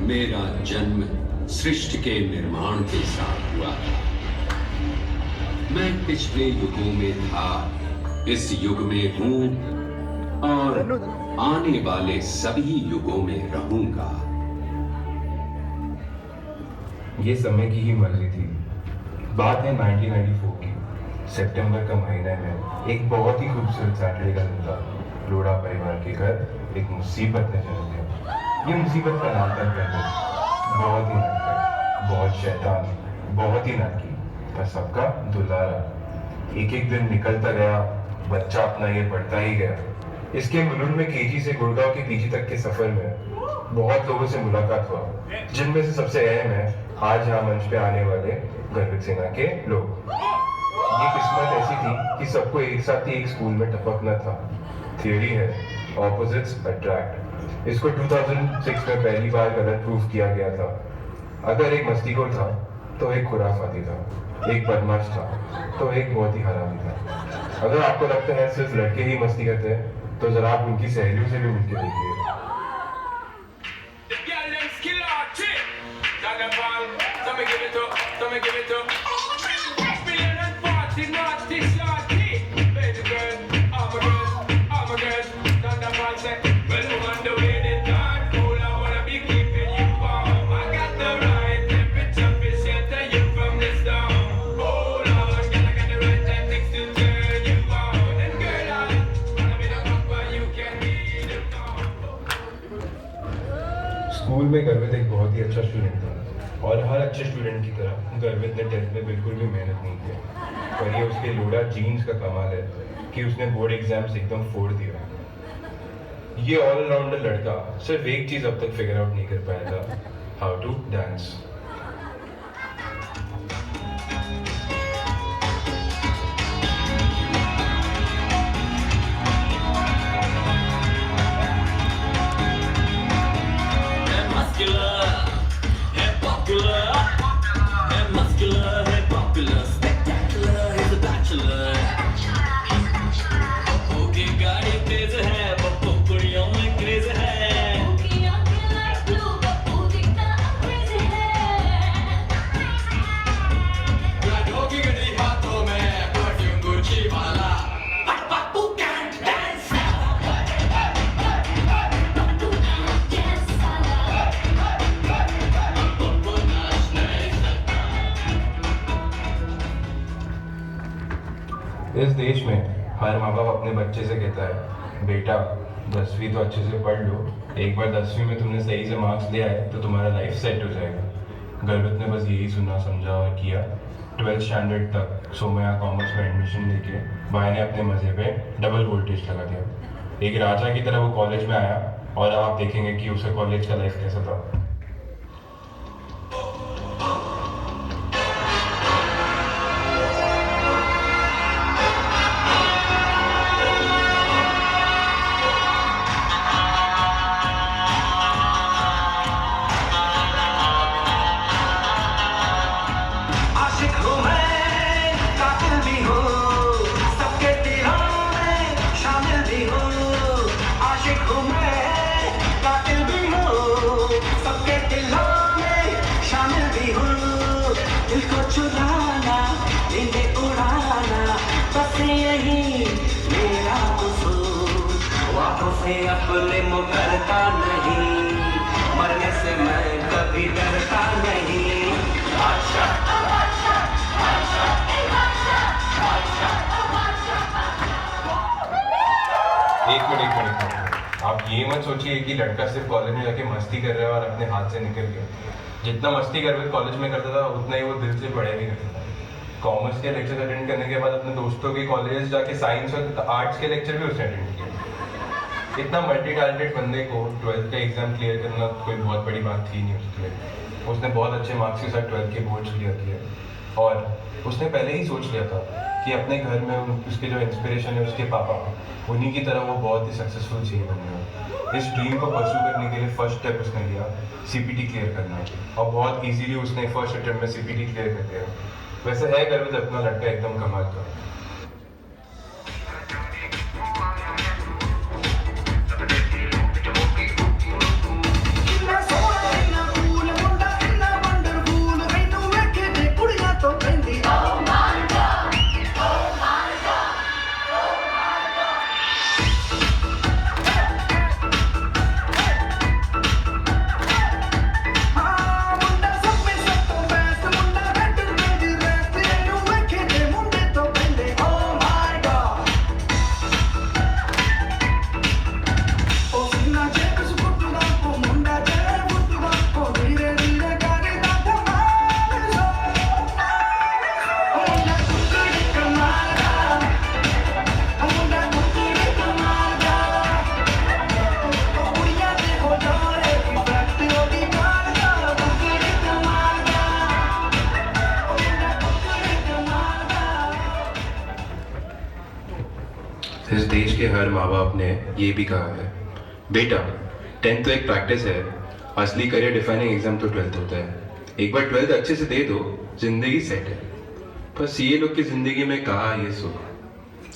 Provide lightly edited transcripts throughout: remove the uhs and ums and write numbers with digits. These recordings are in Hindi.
मेरा जन्म सृष्टि के निर्माण के साथ हुआ था। मैं पिछले युगों में था, इस युग में हूं और आने वाले सभी युगों में रहूंगा। ये समय की ही मर्जी थी। बात है 1994 की। सितंबर का महीना में एक बहुत ही खूबसूरत सैटरडे का दिन था। लोढ़ा परिवार के घर एक मुसीबत ने जन्म लिया। ये मुसीबत का नाम था गर्वित। बहुत ही नटखट, बहुत शैतान, बहुत ही नाटकी, पर सबका दुलारा। एक एक दिन निकलता गया, बच्चा अपना ये बढ़ता ही गया। इसके मुलुंड में केजी से गुड़गांव के पीजी तक के सफर में बहुत लोगों से मुलाकात हुआ, जिनमें से सबसे अहम है आज यहाँ मंच पे आने वाले गर्वित सेना के लोग। ये किस्मत ऐसी थी कि सबको एक साथ ही एक स्कूल में टपकना था। थियरी है ऑपोजिट्स अट्रैक्ट। इसको 2006 में पहली बार गलत प्रूफ किया गया था। अगर एक मस्तीखोर था तो एक खुराफाती था, एक बदमाश था तो एक बहुत ही हरामी था। अगर आपको लगता है सिर्फ लड़के ही मस्ती करते हैं तो जरा आप उनकी सहेलियों से भी मिलकर देखिए। स्कूल में गर्वित एक बहुत ही अच्छा स्टूडेंट था और हर अच्छे स्टूडेंट की तरह गर्वित ने 10th में बिल्कुल भी मेहनत नहीं की। पर ये उसके लोड़ा जीन्स का कमाल है कि उसने बोर्ड एग्जाम्स एकदम फोड़ दिया। ये ऑलराउंडर लड़का सिर्फ एक चीज अब तक फिगर आउट नहीं कर पाया था, हाउ टू डांस। इस देश में हर माँ बाप अपने बच्चे से कहता है, बेटा 10वीं तो अच्छे से पढ़ लो, एक बार 10वीं में तुमने सही से मार्क्स ले आए तो तुम्हारा लाइफ सेट हो जाएगा। गर्वित ने बस यही सुना, समझा और किया। 12th स्टैंडर्ड तक सोमया कॉमर्स में एडमिशन लेके भाई ने अपने मजे पे डबल वोल्टेज लगा दिया। एक राजा की तरह वो कॉलेज में आया और अब आप देखेंगे कि उसे कॉलेज का लाइफ कैसा था। अपने मुकरता नहीं, मरने से मैं कभी डरता नहीं। एक मिनट आप ये मत सोचिए कि लड़का सिर्फ कॉलेज में जाके मस्ती कर रहा है और अपने हाथ से निकल गया। जितना मस्ती गर्वित कॉलेज में करता था उतना ही वो दिल से पढ़ाई भी करता था। कॉमर्स के लेक्चर अटेंड करने के बाद अपने दोस्तों के कॉलेज जाके साइंस और आर्ट्स के लेक्चर भी उसने अटेंड किया। इतना मल्टी टैलेंटेड बंदे को 12th का एग्जाम क्लियर करना कोई बहुत बड़ी बात थी नहीं उसके लिए। उसने बहुत अच्छे मार्क्स के साथ 12th के बोर्ड्स क्लियर किए और उसने पहले ही सोच लिया था कि अपने घर में उसके जो इंस्पिरेशन है उसके पापा, उन्हीं की तरह वो बहुत ही सक्सेसफुल चाहिए बनेगा। इस ड्रीम को परस्यू करने के लिए फर्स्ट स्टेप उसने लिया CPT क्लियर करना, और बहुत इजीली उसने फर्स्ट अटेम्प्ट में CPT क्लियर कर दिया। वैसे है गर्वित अपना लड़का एकदम कमाल का। हर माँ बाप ने ये भी कहा है, बेटा 10th तो एक प्रैक्टिस है, असली करियर डिफाइनिंग एग्जाम तो 12th होता है। एक बार 12th अच्छे से दे दो, जिंदगी सेट है। पर सीए लोग की जिंदगी में कहाँ ये सुख।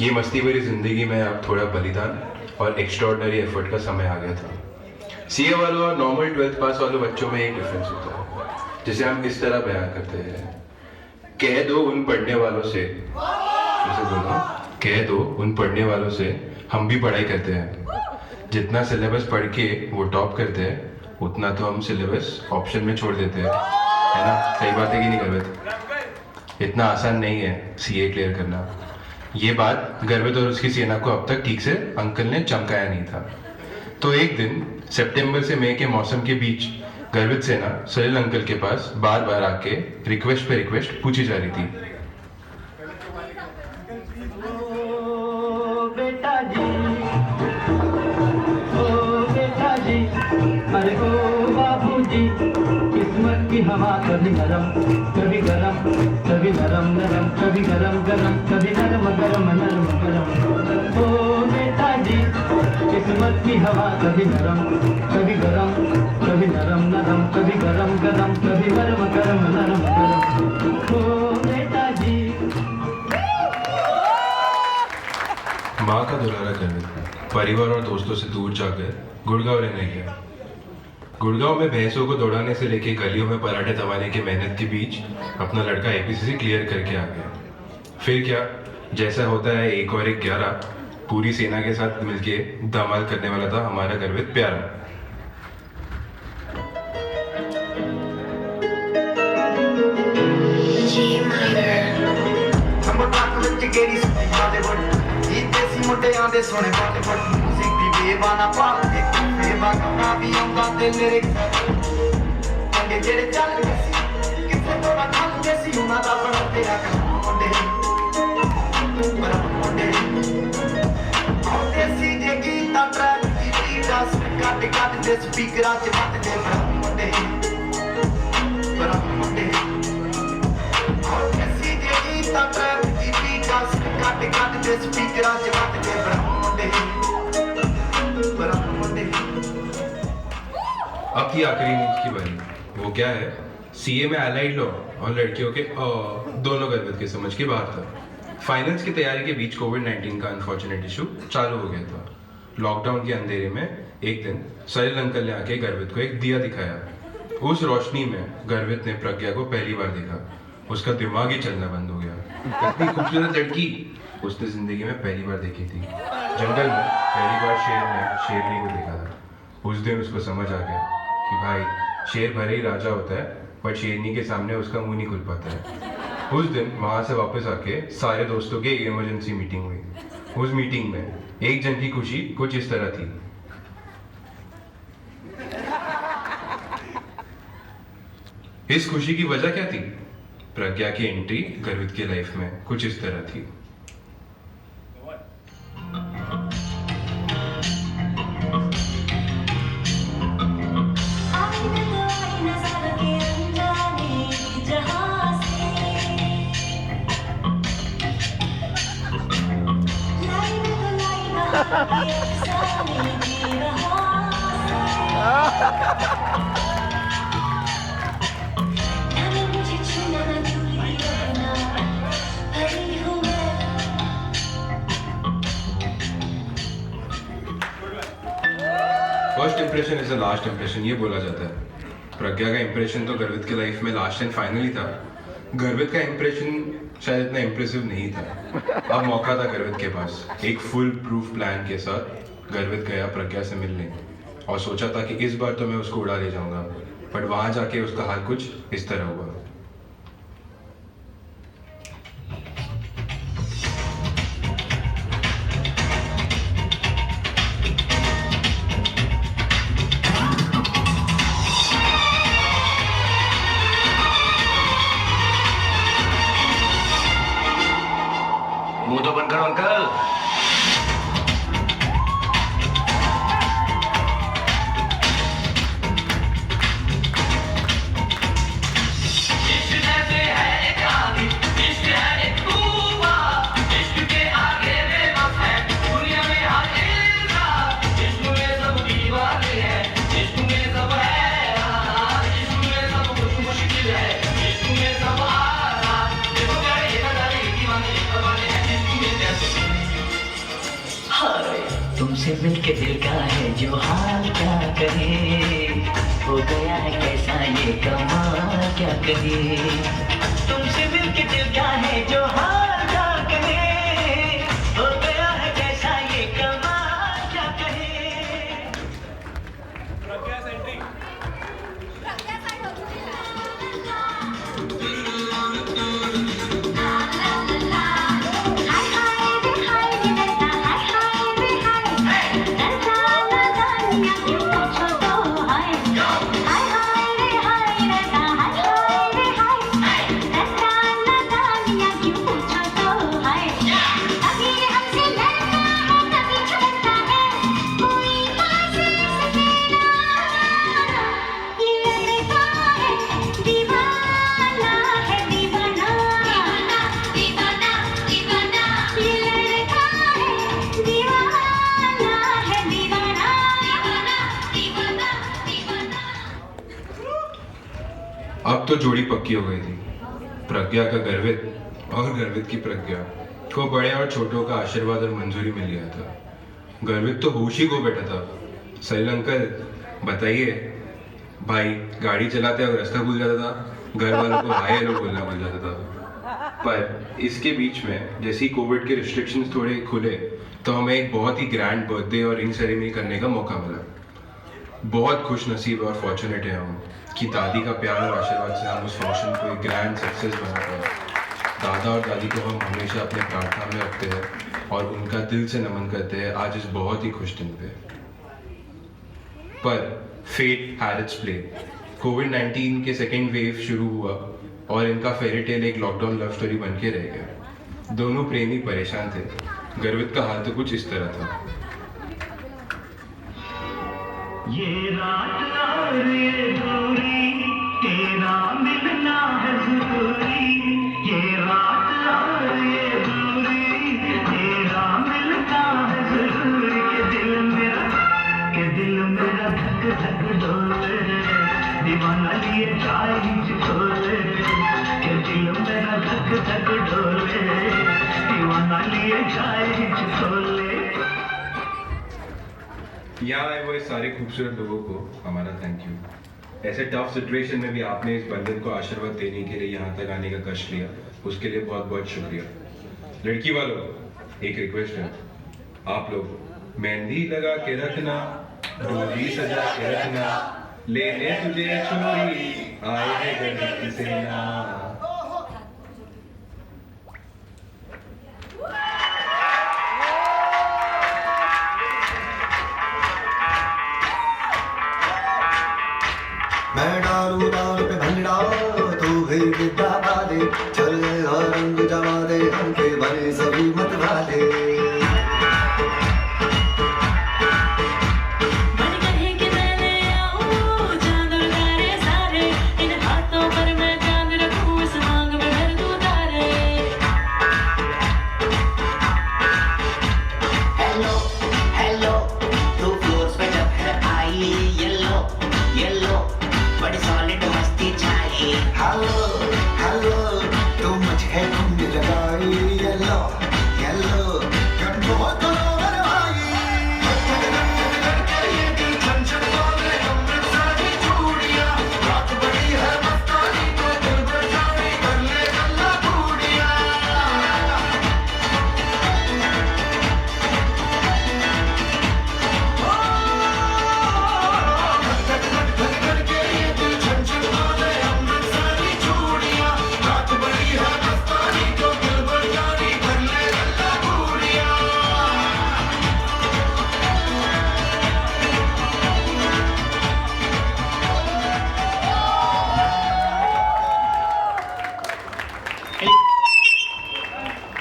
ये मस्ती भरी जिंदगी में अब थोड़ा बलिदान और एक्स्ट्राऑर्डिनरी एफर्ट का समय आ गया था। सीए वालों और नॉर्मल 12th पास वालों बच्चों में एक डिफरेंस होता है, जिसे हम इस तरह बयान करते हैं, कह दो उन पढ़ने वालों से, जैसे बोलो, कह दो उन पढ़ने वालों से हम भी पढ़ाई करते हैं। जितना सिलेबस पढ़ के वो टॉप करते हैं, उतना तो हम सिलेबस ऑप्शन में छोड़ देते हैं, है ना? सही बात है कि नहीं गर्वित? इतना आसान नहीं है सीए क्लियर करना। ये बात गर्वित और उसकी सेना को अब तक ठीक से अंकल ने चमकाया नहीं था। तो एक दिन सितंबर से मई के मौसम के बीच गर्वित सेना सलिल अंकल के पास बार बार आके रिक्वेस्ट पे रिक्वेस्ट पूछी जा रही थी। बेटा जी, अरे ओ बाबूजी, किस्मत की हवा कभी नरम कभी गरम, कभी नरम नरम कभी गरम गरम, कभी नरम गरम नरम गरम। ओ बेटा जी, किस्मत की हवा कभी नरम कभी गरम, कभी नरम नरम कभी गरम गरम, कभी नरम गरम नरम गरम। ओ बेटा जी। माँ का दुलारा गर्वित परिवार और दोस्तों से दूर जाकर गुड़गांव रहने गया। गुड़गांव में भैंसों को दौड़ाने से लेके गलियों में पराठे दबाने की मेहनत के बीच अपना लड़का एपीसीसी क्लियर करके आ गया। फिर क्या, जैसा होता है 1 और 1 11, पूरी सेना के साथ मिलके धमाल करने वाला था हमारा गर्वित प्यारा। ਮੁੰਡਿਆਂ ਦੇ ਸੋਹਣੇ ਬਾਲੀਵੁੱਡ ਮਿਊਜ਼ਿਕ ਦੀ ਬੇਵਾਨਾ ਪਾਲ ਕੇ ਬੇਵਾਨਾ ਵੀ ਆਉਂਦਾ ਤੇ ਲਿਰਿਕ ਚੰਗੇ ਜਿਹੜੇ ਚੱਲ ਗਏ ਸੀ ਕਿੱਥੇ ਤੋੜਾ ਚੱਲ ਗਏ ਸੀ ਉਹਨਾਂ ਦਾ ਬੜਾ ਤੇਰਾ ਮੁੰਡੇ ਆਉਂਦੇ ਸੀ ਜੇ ਗੀਤਾਂ ਟਰੈਕ ਦੀ ਬੀਟਾਂ ਕੱਟ ਕੱਟ ਦੇ ਸਪੀਕਰਾਂ 'ਚ ਵੱਜਦੇ ਮੁੰਡੇ ਆਉਂਦੇ ਸੀ ਜੇ ਗੀਤਾਂ ਟਰੈਕ ਦੀ ਬੀਟਾਂ ਕੱਟ ਕੱਟ ਦੇ ਸਪੀਕਰਾਂ 'ਚ ਵੱਜਦੇ अब थी आखिरी न्यूज की बारी। वो क्या है, सीए में एलाइड लॉ और लड़कियों के दोनों गर्वित के समझ के बाहर था। फाइनल्स की तैयारी के बीच कोविड-19 का अनफॉर्चुनेट इशू चालू हो गया था। लॉकडाउन के अंधेरे में एक दिन सलिल अंकल ने आके गर्वित को एक दिया दिखाया। उस रोशनी में गर्वित ने प्रज्ञा को पहली बार देखा। उसका दिमाग ही चलना बंद हो गया। इतनी खूबसूरत लड़की उसने जिंदगी में पहली बार देखी थी। जंगल में पहली बार शेर ने शेरनी को देखा था। उस दिन उसको समझ आ गया कि भाई शेर भले ही राजा होता है, पर शेरनी के सामने उसका मुंह नहीं खुल पाता है। उस दिन वहां से वापस आके सारे दोस्तों की इमरजेंसी मीटिंग हुई। उस मीटिंग में एक जन की खुशी कुछ इस तरह थी। इस खुशी की वजह क्या थी? प्रज्ञा की एंट्री गर्वित की लाइफ में कुछ इस तरह थी। First impression is the last impression, ये बोला जाता है। प्रज्ञा का इंप्रेशन तो गर्वित की लाइफ में लास्ट एंड फाइनल ही था। गर्वित का इंप्रेशन शायद इतना इंप्रेसिव नहीं था। अब मौका था गर्वित के पास। एक फुल प्रूफ प्लान के साथ गर्वित गया प्रज्ञा से मिलने और सोचा था कि इस बार तो मैं उसको उड़ा ले जाऊंगा, बट वहां जाके उसका हाल कुछ इस तरह हुआ। मुंह तो बंद करो अंकल। मिलके दिल का है जो हाल क्या कहे, हो गया है कैसा ये कमाल क्या कहे। तुमसे मिलके दिल का है जो हाल क्या कहे, हो गया है कैसा ये कमाल क्या कहे। अब तो जोड़ी पक्की हो गई थी। प्रज्ञा का गर्वित और गर्वित की प्रज्ञा को बड़े और छोटों का आशीर्वाद और मंजूरी मिल गया था। गर्वित तो होश ही को बैठा था। सैल अंकल बताइए, भाई गाड़ी चलाते वक्त रास्ता भूल जाता था, घर वालों को हाय हेलो बोलना भूल जाता था। पर इसके बीच में जैसे ही कोविड के रिस्ट्रिक्शंस थोड़े खुले तो हमें एक बहुत ही ग्रैंड बर्थडे और रिंग सेरेमनी करने का मौका मिला। बहुत खुश नसीब और फॉर्चुनेट है हम कि दादी का प्यार और आशीर्वाद से हम उस फंक्शन को एक ग्रैंड सक्सेस बना पाए। दादा और दादी को हम हमेशा अपने प्रार्थना में रखते हैं और उनका दिल से नमन करते हैं आज इस बहुत ही खुश दिन पे। पर फेट हैड इट्स प्ले। कोविड-19 के सेकेंड वेव शुरू हुआ और इनका फेरी टेल एक लॉकडाउन लव स्टोरी बन के रह गया। दोनों प्रेमी परेशान थे। गर्वित का हाल तो कुछ इस तरह था। ये रात और ये दूरी, तेरा मिलना है जरूरी। ये रात और ये दूरी, तेरा मिलना है जरूरी। के दिल मेरा धक धक डोले, दीवाना लिए चाय खोले। के दिल मेरा धक धक डोले, दीवाना लिए चाय खोले। यहाँ आए हुए सारे खूबसूरत लोगों को हमारा थैंक यू। ऐसे टफ सिचुएशन में भी आपने इस बंधन को आशीर्वाद देने के लिए यहाँ तक आने का कष्ट लिया, उसके लिए बहुत बहुत शुक्रिया। लड़की वालों, एक रिक्वेस्ट है, आप लोग मेहंदी लगा के रखना, डोली सजा के रखना, लेने तुझे छोरी आए हैं गर्वित सेना। मैं डालू डाल पे भंडा तू भी विद्या वाले, चल और रंग जमा दे हमके बने सभी मत वाले। मन कहे कि मैं ले आऊं चांद और तारे सारे, इन हाथों पर मैं चांद रखूं, इस मांग में भर दूं तारे। हेलो हेलो, टू फ्लोर्स पे जब है आई येलो येलो, बड़ी सॉलिड मस्ती छाई। हेलो हेलो, तू मुझे ढूंढ लगाई। येलो येलो, कंट्रोल करो मेरे भाई। ये दिल छन वाले अमृतसरी चूड़ियां, रात बड़ी है मस्तानी तो दिल बरसानी कर ले गल्ला बूढ़िया।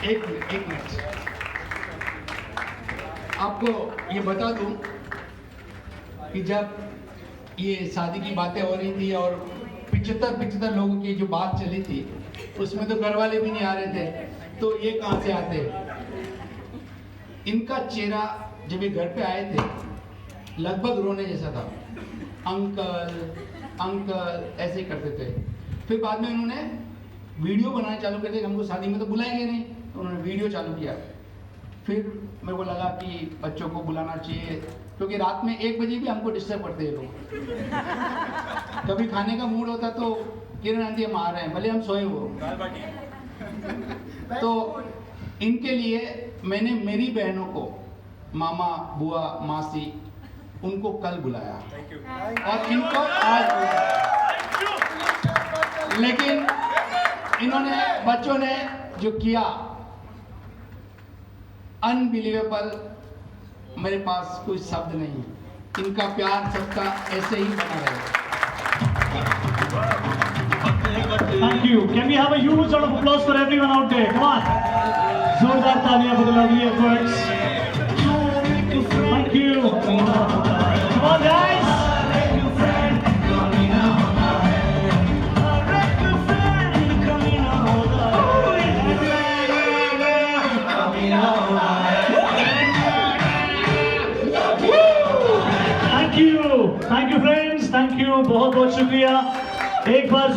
एक मिनट आपको ये बता दूं कि जब ये शादी की बातें हो रही थी और 75 लोगों की जो बात चली थी उसमें तो घर वाले भी नहीं आ रहे थे, तो ये कहाँ से आते। इनका चेहरा जब ये घर पे आए थे लगभग रोने जैसा था। अंकल अंकल ऐसे ही करते थे। फिर बाद में उन्होंने वीडियो बनाना चालू कर दिया। हमको शादी में तो बुलाएंगे नहीं, तो उन्होंने वीडियो चालू किया। फिर मेरे को लगा कि बच्चों को बुलाना चाहिए, क्योंकि रात में 1 बजे भी हमको डिस्टर्ब करते हैं लोग। कभी खाने का मूड होता तो किरण आंटी हम आ रहे हैं, भले हम सोए हो। तो इनके लिए मैंने मेरी बहनों को, मामा, बुआ, मासी, उनको कल बुलाया और इनको आज बुलाया। लेकिन इन्होंने, बच्चों ने जो किया, अनबिलीवेबल, मेरे पास कोई शब्द नहीं है। इनका प्यार सबका ऐसे ही बना रहे। Thank you. Can we have a huge round of applause for everyone out there? Come on. Zordar taaliyan for the lovely efforts. Thank you. Come on, guys. Thank you. Thank you, friends. Thank you. बहुत बहुत शुक्रिया। एक बार